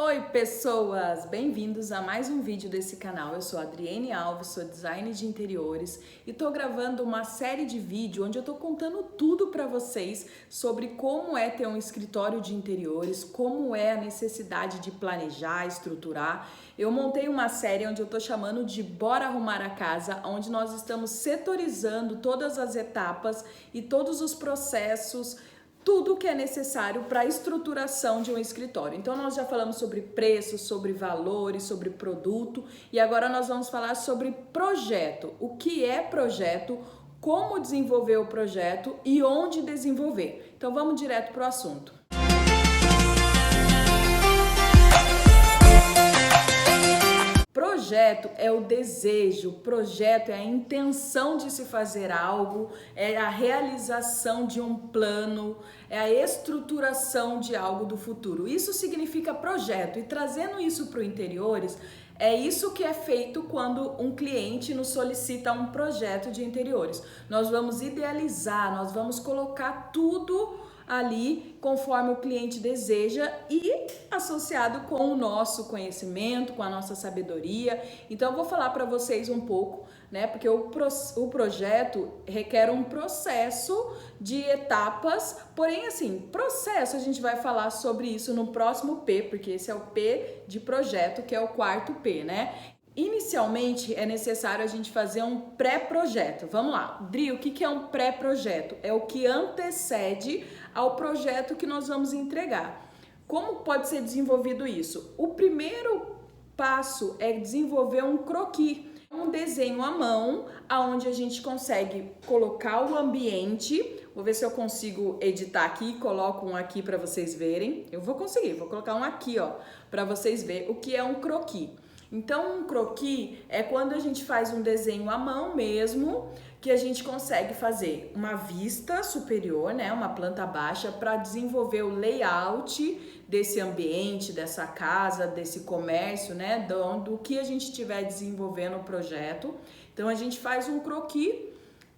Oi pessoas, bem-vindos a mais um vídeo desse canal. Eu sou a Adriene Alves, sou designer de interiores e tô gravando uma série de vídeos onde eu tô contando tudo para vocês sobre como é ter um escritório de interiores, como é a necessidade de planejar, estruturar. Eu montei uma série onde eu tô chamando de Bora Arrumar a Casa, onde nós estamos setorizando todas as etapas e todos os processos, tudo que é necessário para a estruturação de um escritório. Então nós já falamos sobre preço, sobre valores, sobre produto e agora nós vamos falar sobre projeto. O que é projeto, como desenvolver o projeto e onde desenvolver. Então vamos direto para o assunto. Projeto é o desejo, projeto é a intenção de se fazer algo, é a realização de um plano, é a estruturação de algo do futuro. Isso significa projeto e trazendo isso para o interiores, é isso que é feito quando um cliente nos solicita um projeto de interiores. Nós vamos idealizar, nós vamos colocar tudo ali conforme o cliente deseja e associado com o nosso conhecimento, com a nossa sabedoria. Então eu vou falar para vocês um pouco, né? Porque o projeto requer um processo de etapas, porém assim, processo a gente vai falar sobre isso no próximo P, porque esse é o P de projeto, que é o quarto P, né? Inicialmente é necessário a gente fazer um pré-projeto. Vamos lá, Dri, o que é um pré-projeto? É o que antecede ao projeto que nós vamos entregar. Como pode ser desenvolvido isso? O primeiro passo é desenvolver um croquis, um desenho à mão, aonde a gente consegue colocar o ambiente. Vou ver se eu consigo editar aqui, coloco um aqui para vocês verem. Eu vou conseguir, vou colocar um aqui, ó, para vocês verem o que é um croquis. Então, um croquis é quando a gente faz um desenho à mão mesmo, que a gente consegue fazer uma vista superior, né, uma planta baixa, para desenvolver o layout desse ambiente, dessa casa, desse comércio, né, do que a gente estiver desenvolvendo o projeto. Então, a gente faz um croquis,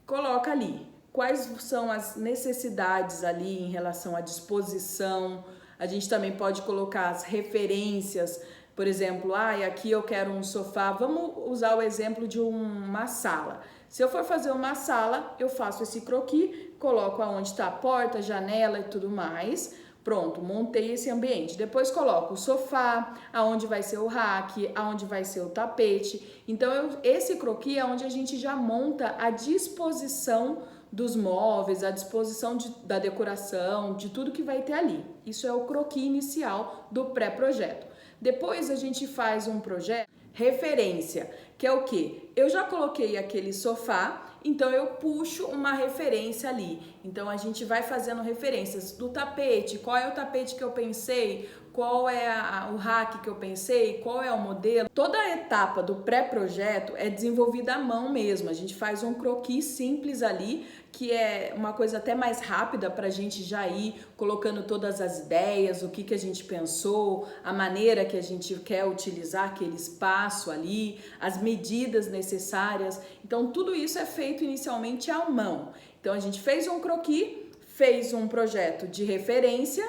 coloca ali quais são as necessidades ali em relação à disposição. A gente também pode colocar as referências. Por exemplo, aqui eu quero um sofá. Vamos usar o exemplo de uma sala. Se eu for fazer uma sala, eu faço esse croquis, coloco aonde está a porta, janela e tudo mais. Pronto, montei esse ambiente. Depois coloco o sofá, aonde vai ser o rack, aonde vai ser o tapete. Então, esse croquis é onde a gente já monta a disposição dos móveis, a disposição da decoração, de tudo que vai ter ali. Isso é o croquis inicial do pré-projeto. Depois a gente faz um projeto referência, que é o que? Eu já coloquei aquele sofá, então eu puxo uma referência ali. Então a gente vai fazendo referências do tapete, qual é o tapete que eu pensei, qual é o rack que eu pensei, qual é o modelo. Toda a etapa do pré-projeto é desenvolvida à mão mesmo. A gente faz um croquis simples ali, que é uma coisa até mais rápida para a gente já ir colocando todas as ideias, o que a gente pensou, a maneira que a gente quer utilizar aquele espaço ali, as medidas necessárias. Então tudo isso é feito inicialmente à mão. Então a gente fez um croquis, fez um projeto de referência,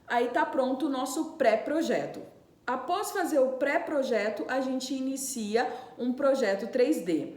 aí tá pronto o nosso pré-projeto. Após fazer o pré-projeto, a gente inicia um projeto 3D.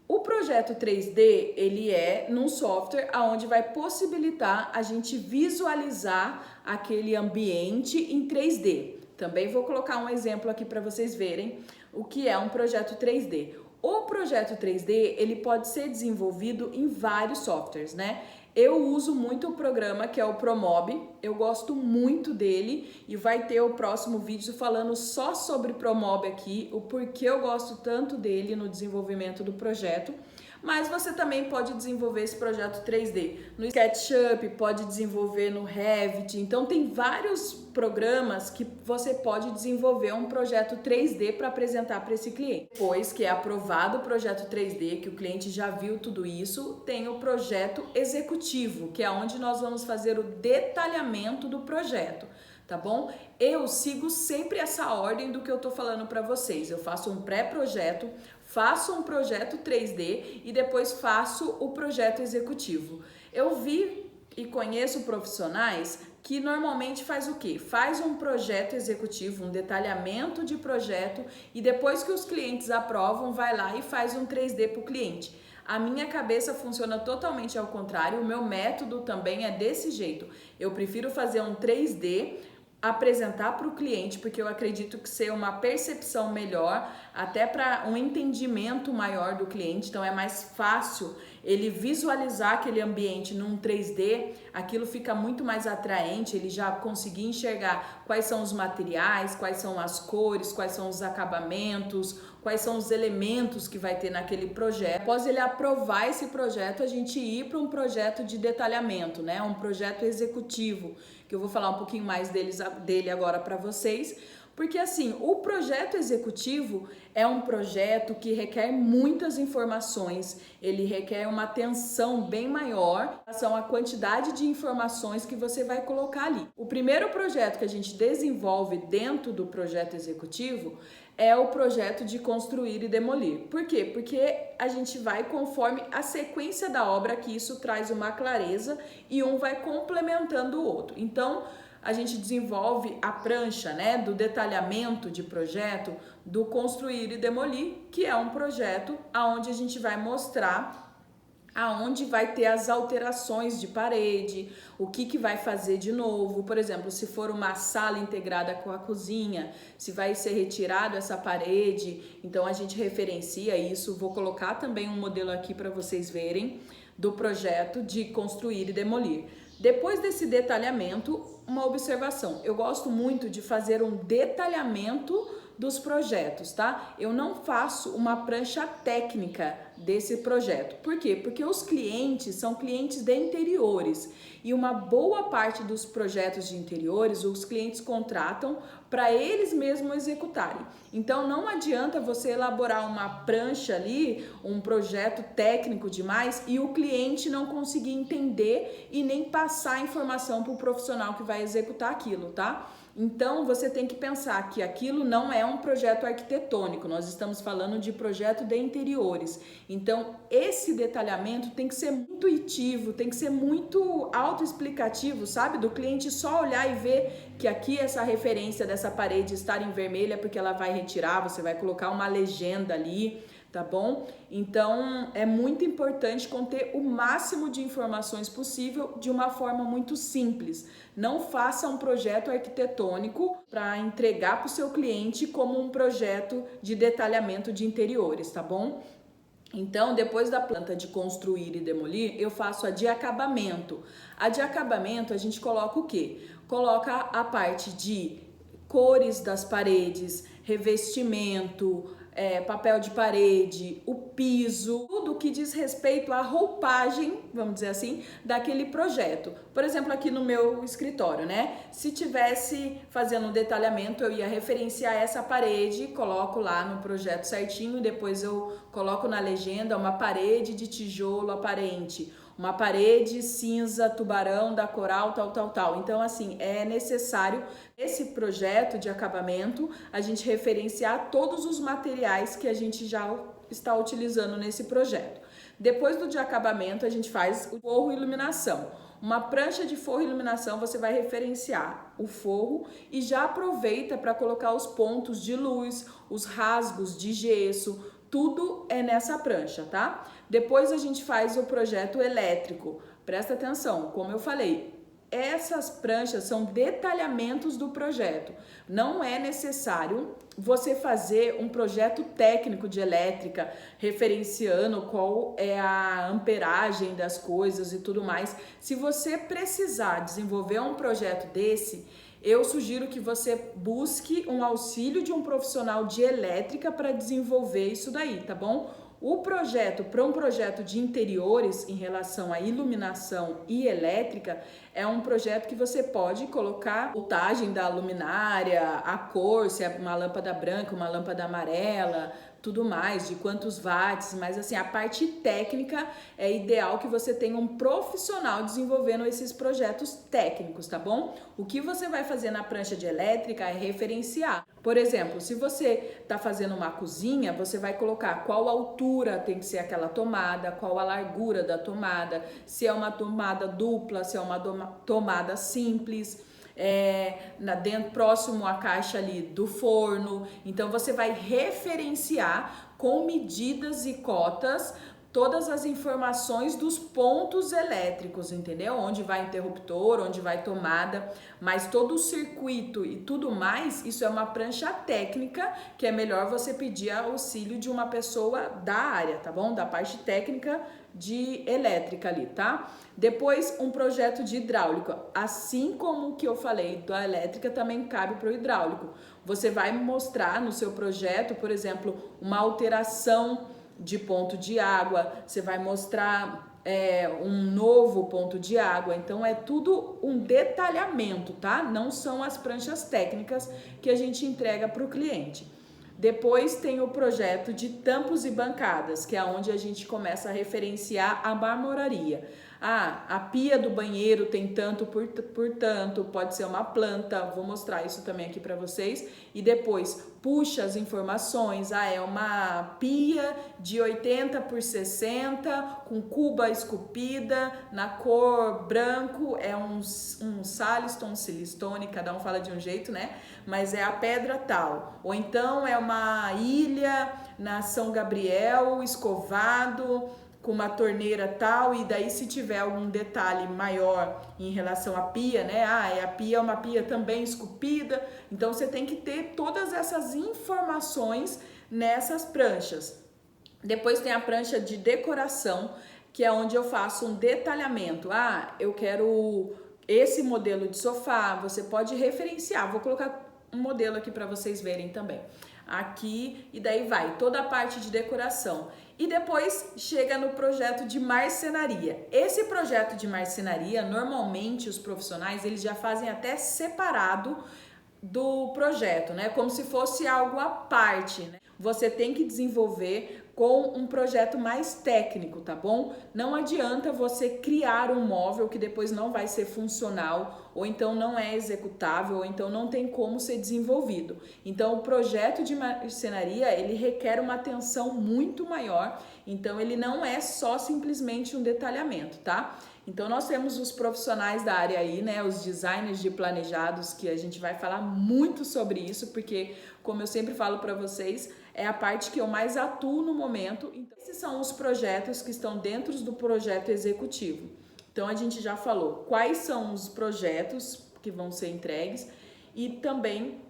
O projeto 3D, ele é num software onde vai possibilitar a gente visualizar aquele ambiente em 3D. Também vou colocar um exemplo aqui para vocês verem o que é um projeto 3D. O projeto 3D, ele pode ser desenvolvido em vários softwares, né? Eu uso muito o programa que é o Promob, eu gosto muito dele e vai ter o próximo vídeo falando só sobre Promob aqui, o porquê eu gosto tanto dele no desenvolvimento do projeto. Mas você também pode desenvolver esse projeto 3D no SketchUp, pode desenvolver no Revit. Então tem vários programas que você pode desenvolver um projeto 3D para apresentar para esse cliente. Depois que é aprovado o projeto 3D, que o cliente já viu tudo isso, tem o projeto executivo, que é onde nós vamos fazer o detalhamento do projeto. Tá bom? Eu sigo sempre essa ordem do que eu tô falando para vocês. Eu faço um pré-projeto, faço um projeto 3D e depois faço o projeto executivo. Eu vi e conheço profissionais que normalmente faz o quê? Faz um projeto executivo, um detalhamento de projeto e depois que os clientes aprovam, vai lá e faz um 3D para o cliente. A minha cabeça funciona totalmente ao contrário, o meu método também é desse jeito. Eu prefiro fazer um 3D, apresentar para o cliente, porque eu acredito que ser uma percepção melhor, até para um entendimento maior do cliente, então é mais fácil ele visualizar aquele ambiente num 3D, aquilo fica muito mais atraente, ele já conseguir enxergar quais são os materiais, quais são as cores, quais são os acabamentos, quais são os elementos que vai ter naquele projeto. Após ele aprovar esse projeto, a gente ir para um projeto de detalhamento, né? Um projeto executivo, que eu vou falar um pouquinho mais dele agora para vocês. Porque assim, o projeto executivo é um projeto que requer muitas informações, ele requer uma atenção bem maior em relação à quantidade de informações que você vai colocar ali. O primeiro projeto que a gente desenvolve dentro do projeto executivo é o projeto de construir e demolir. Por quê? Porque a gente vai conforme a sequência da obra, que isso traz uma clareza e um vai complementando o outro. Então, a gente desenvolve a prancha, né, do detalhamento de projeto, do construir e demolir, que é um projeto onde a gente vai mostrar aonde vai ter as alterações de parede, o que vai fazer de novo. Por exemplo, se for uma sala integrada com a cozinha, se vai ser retirado essa parede, então a gente referencia isso. Vou colocar também um modelo aqui para vocês verem do projeto de construir e demolir. Depois desse detalhamento, uma observação. Eu gosto muito de fazer um detalhamento dos projetos, tá? Eu não faço uma prancha técnica desse projeto. Por quê? Porque os clientes são clientes de interiores e uma boa parte dos projetos de interiores os clientes contratam para eles mesmos executarem. Então não adianta você elaborar uma prancha ali, um projeto técnico demais e o cliente não conseguir entender e nem passar a informação para o profissional que vai executar aquilo, tá? Então você tem que pensar que aquilo não é um projeto arquitetônico, nós estamos falando de projeto de interiores. Então esse detalhamento tem que ser intuitivo, tem que ser muito autoexplicativo, sabe? Do cliente só olhar e ver que aqui essa referência dessa parede estar em vermelho é porque ela vai retirar, você vai colocar uma legenda ali, tá bom? Então é muito importante conter o máximo de informações possível de uma forma muito simples. Não faça um projeto arquitetônico para entregar para o seu cliente como um projeto de detalhamento de interiores, tá bom? Então, depois da planta de construir e demolir, eu faço a de acabamento. A de acabamento a gente coloca o quê? Coloca a parte de cores das paredes, revestimento, papel de parede, o piso, tudo que diz respeito à roupagem, vamos dizer assim, daquele projeto. Por exemplo, aqui no meu escritório, né? Se tivesse fazendo um detalhamento, eu ia referenciar essa parede, coloco lá no projeto certinho, depois eu coloco na legenda uma parede de tijolo aparente, uma parede cinza tubarão da Coral, tal. Então, assim, é necessário esse projeto de acabamento, a gente referenciar todos os materiais que a gente já está utilizando nesse projeto. Depois do de acabamento, a gente faz o forro e iluminação. Uma prancha de forro e iluminação, você vai referenciar o forro e já aproveita para colocar os pontos de luz, os rasgos de gesso, tudo é nessa prancha, tá? Depois a gente faz o projeto elétrico. Presta atenção, como eu falei, essas pranchas são detalhamentos do projeto. Não é necessário você fazer um projeto técnico de elétrica, referenciando qual é a amperagem das coisas e tudo mais. Se você precisar desenvolver um projeto desse, eu sugiro que você busque um auxílio de um profissional de elétrica para desenvolver isso daí, tá bom? O projeto, para um projeto de interiores em relação à iluminação e elétrica, é um projeto que você pode colocar a voltagem da luminária, a cor, se é uma lâmpada branca, uma lâmpada amarela, tudo mais, de quantos watts, mas assim, a parte técnica é ideal que você tenha um profissional desenvolvendo esses projetos técnicos, tá bom? O que você vai fazer na prancha de elétrica é referenciar Por exemplo, se você está fazendo uma cozinha, você vai colocar qual altura tem que ser aquela tomada, qual a largura da tomada, se é uma tomada dupla, se é uma tomada simples, dentro, próximo à caixa ali do forno. Então você vai referenciar com medidas e cotas todas as informações dos pontos elétricos, entendeu? Onde vai interruptor, onde vai tomada, mas todo o circuito e tudo mais, isso é uma prancha técnica que é melhor você pedir auxílio de uma pessoa da área, tá bom? Da parte técnica de elétrica ali, tá? Depois, um projeto de hidráulico. Assim como o que eu falei da elétrica, também cabe para o hidráulico. Você vai mostrar no seu projeto, por exemplo, uma alteração de ponto de água, você vai mostrar um novo ponto de água, então é tudo um detalhamento, tá? Não são as pranchas técnicas que a gente entrega para o cliente. Depois tem o projeto de tampos e bancadas, que é onde a gente começa a referenciar a marmoraria. A pia do banheiro tem tanto por tanto, pode ser uma planta, vou mostrar isso também aqui para vocês. E depois puxa as informações, é uma pia de 80 por 60, com cuba esculpida, na cor branco, é um silestone, cada um fala de um jeito, né? Mas é a pedra tal. Ou então é uma ilha na São Gabriel, escovado, com uma torneira tal, e daí se tiver algum detalhe maior em relação à pia, né? A pia é uma pia também esculpida, então você tem que ter todas essas informações nessas pranchas. Depois tem a prancha de decoração, que é onde eu faço um detalhamento. Eu quero esse modelo de sofá, você pode referenciar, vou colocar um modelo aqui para vocês verem também. Aqui, e daí vai toda a parte de decoração. E depois chega no projeto de marcenaria. Esse projeto de marcenaria, normalmente os profissionais, eles já fazem até separado do projeto, né? Como se fosse algo à parte, né? Você tem que desenvolver com um projeto mais técnico, tá bom? Não adianta você criar um móvel que depois não vai ser funcional, ou então não é executável, ou então não tem como ser desenvolvido. Então, o projeto de marcenaria, ele requer uma atenção muito maior, então ele não é só simplesmente um detalhamento, tá? Então, nós temos os profissionais da área aí, né, os designers de planejados, que a gente vai falar muito sobre isso, porque, como eu sempre falo para vocês, é a parte que eu mais atuo no momento. Então, esses são os projetos que estão dentro do projeto executivo. Então, a gente já falou quais são os projetos que vão ser entregues e também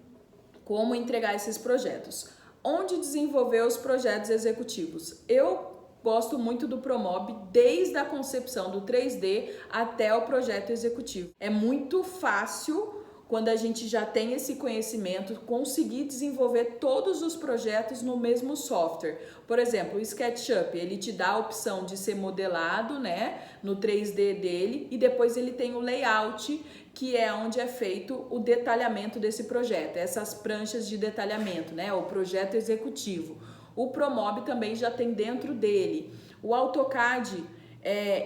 como entregar esses projetos. Onde desenvolver os projetos executivos? Eu gosto muito do Promob, desde a concepção do 3D até o projeto executivo. É muito fácil, quando a gente já tem esse conhecimento, conseguir desenvolver todos os projetos no mesmo software. Por exemplo, o SketchUp, ele te dá a opção de ser modelado, né, no 3D dele, e depois ele tem o layout, que é onde é feito o detalhamento desse projeto, essas pranchas de detalhamento, né, o projeto executivo. O Promob também já tem dentro dele. O AutoCAD,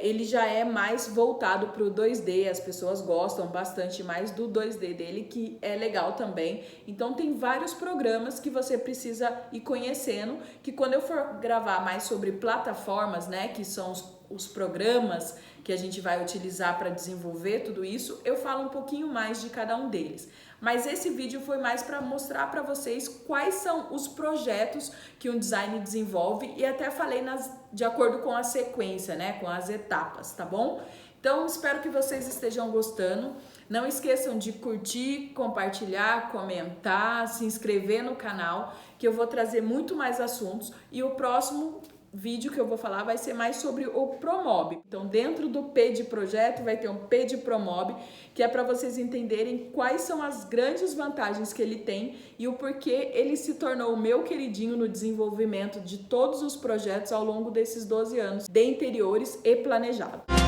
ele já é mais voltado para o 2D, as pessoas gostam bastante mais do 2D dele, que é legal também. Então tem vários programas que você precisa ir conhecendo, que quando eu for gravar mais sobre plataformas, né, que são os programas que a gente vai utilizar para desenvolver tudo isso, eu falo um pouquinho mais de cada um deles. Mas esse vídeo foi mais para mostrar para vocês quais são os projetos que um design desenvolve, e até falei de acordo com a sequência, né, com as etapas, tá bom? Então, espero que vocês estejam gostando. Não esqueçam de curtir, compartilhar, comentar, se inscrever no canal, que eu vou trazer muito mais assuntos, e o próximo vídeo que eu vou falar vai ser mais sobre o Promob. Então, dentro do P de projeto vai ter um P de Promob, que é para vocês entenderem quais são as grandes vantagens que ele tem e o porquê ele se tornou o meu queridinho no desenvolvimento de todos os projetos ao longo desses 12 anos de interiores e planejado.